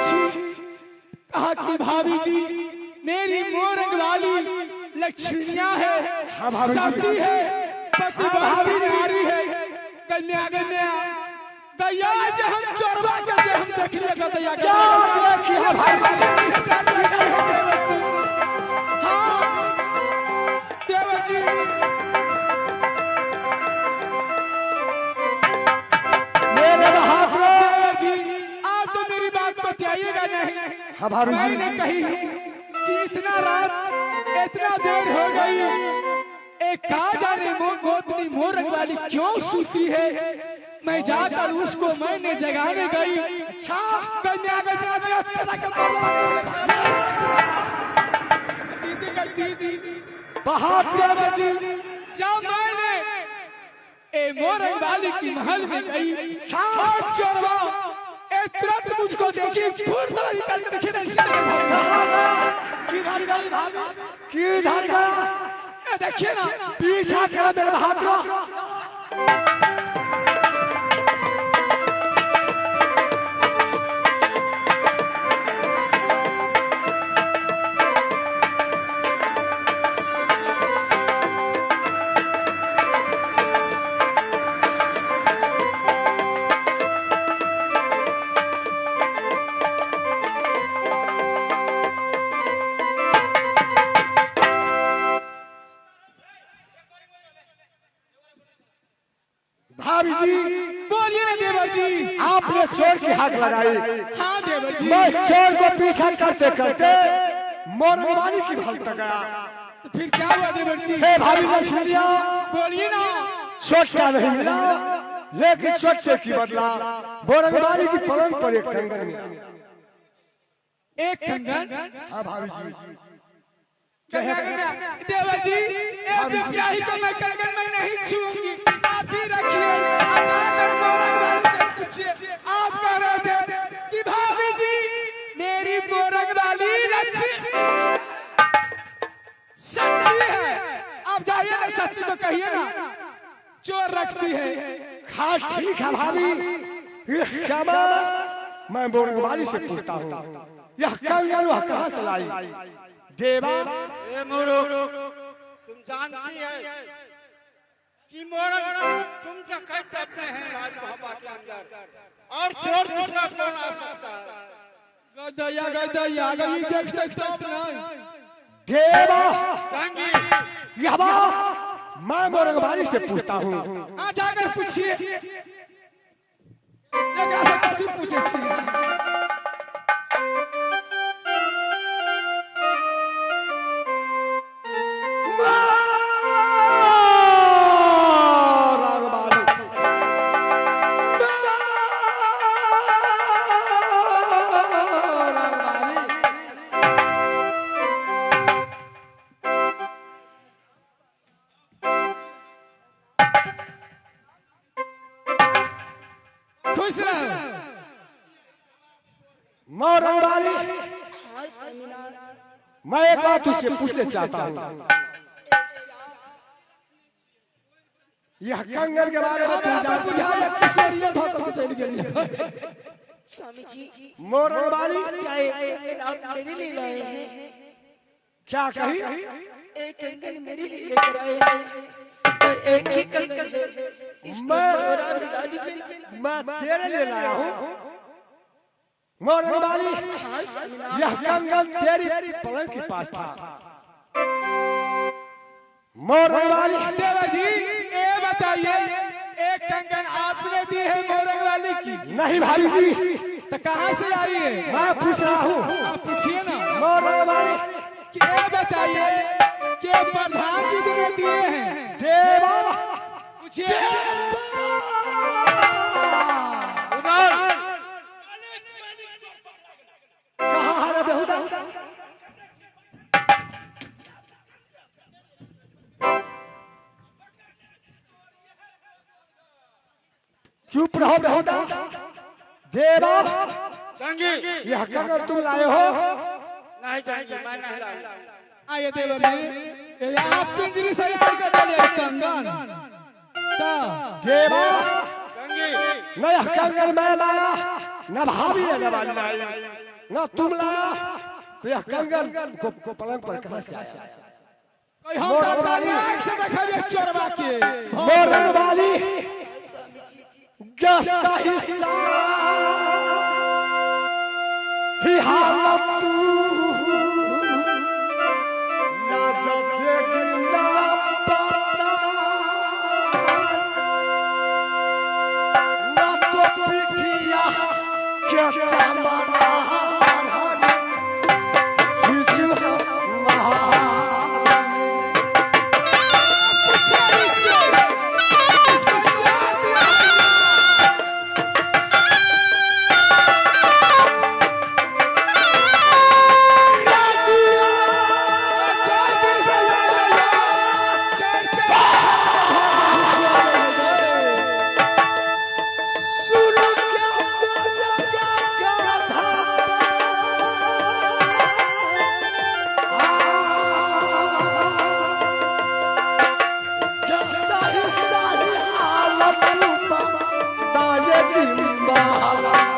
पूछी, कहा कि भाभी जी मेरी मोरंग वाली लक्ष्मियां है, सती है, पतिवर्ती नारी है, कन्या कन्या गया जहन चोरवा के जे हम देख लिया का दया क्या देखिए भाई हां देवर जी मेरे बहादुर देवर जी आप तो मेरी बात बताइएगा नहीं। हाँ भाभी जी मैंने कही कि इतना रात इतना देर हो गई, एक कहा जाने गोतनी मोरंग वाली क्यों सूती है। मैं जाकर उसको मैंने जगाने गई, अच्छा कन्या कन्या दीदी बहादुर जी जब मैंने ए मोरंग वाली की महल में गई, चोरवा तुरंत मुझको देखी फूल निकल के देखिए किधर गया देखिए ना पीछा करा मेरे बहादुर भाभी जी बोलिए ना देवर जी। आपने चोर की हाथ लगाई, हाँ देवर जी। मैं चोर को पीछा करते करते मोरंगवाली की भल तक गया। तो फिर क्या हुआ देवर जी? हे भाभी ने सुन लिया, बोलिए ना। चोटका नहीं मिला, लेकिन चोटके की बदला मोरंगवाली की पलंग पर एक कंगन मिला। एक कंगन? हाँ भाभी जी देवर जी एक ब्याही को मैं कंगन में नहीं छूऊंगी, आप ही रखिए। जाकर मोरंगवाली से पूछिए, आप कह रहे थे कि भाभी जी मेरी मोरंगवाली सती है। आप जाइए ना, सती को कहिए ना चोर रखती है। हाँ ठीक है भाभी, क्षमा मैं मोरंगवाली से पूछता हूँ यह कंगन वह कहाँ से लाई। देवा ए मूर्ख, तुम जानती है कि मोरंग तुम डकैत अपने हैं राज भवन के अंदर, और चोर दूसरा कौन आ सकता है? गदया गई देखते तब नहीं। देवा कंगी यह बात मैं मोरंगवाली से पूछता हूँ। आ जाकर पूछिए, कैसे कथी पूछे छी? खुश रहो मोरंगवाली, मैं एक बात तुझसे पूछना चाहता हूँ, यह कंगन के बारे में तू स्वामी जी मोरंगवाली क्या एक आप मेरे लिए लाए हैं? क्या कही? एक कंगन मेरे लिए लेकर आए हैं, तो एक ही कंगन है, इसको चोरा दिला दीजिए। मैं तेरे लिए लाया हूँ मोरंगवाली। हाँ स्वामीनाथ, यह कंगन तेरी पलंग के पास था। मोरंगवाली देवर जी ये बताइए, एक कंगन आपने दी है मोरंगवाली की? नहीं भाभी जी, तो कहाँ से आई है? मैं पूछ रहा हूँ आप पूछिए ना मोरंगवाली कि ये बताइए कि प्रधान जी ने दिए हैं? देवा पूछिए। उधर कहाँ है बेहुदा? चुप रहो बेहुदा। देवा कंगी यह कंगन तुम लाए हो? नहीं कंगी, मैं नहीं लाऊं। आइए देवर जी, ये आप पिंजरी से लेकर दे कंगन ता देवा कंगी न यह कंगन मैं लाया, न भाभी ने वाली लाई। ना तुम लाया तो यह कंगन को पलंग पर कहां से आया? कोई हम तो अपनी आंख से देखा रे चोरवा के मोरंग वाली स्वामी जी गस्ता हिस्सा ही हालत तू ना जब देखना पता ना तो पिठिया क्या चमना Bye.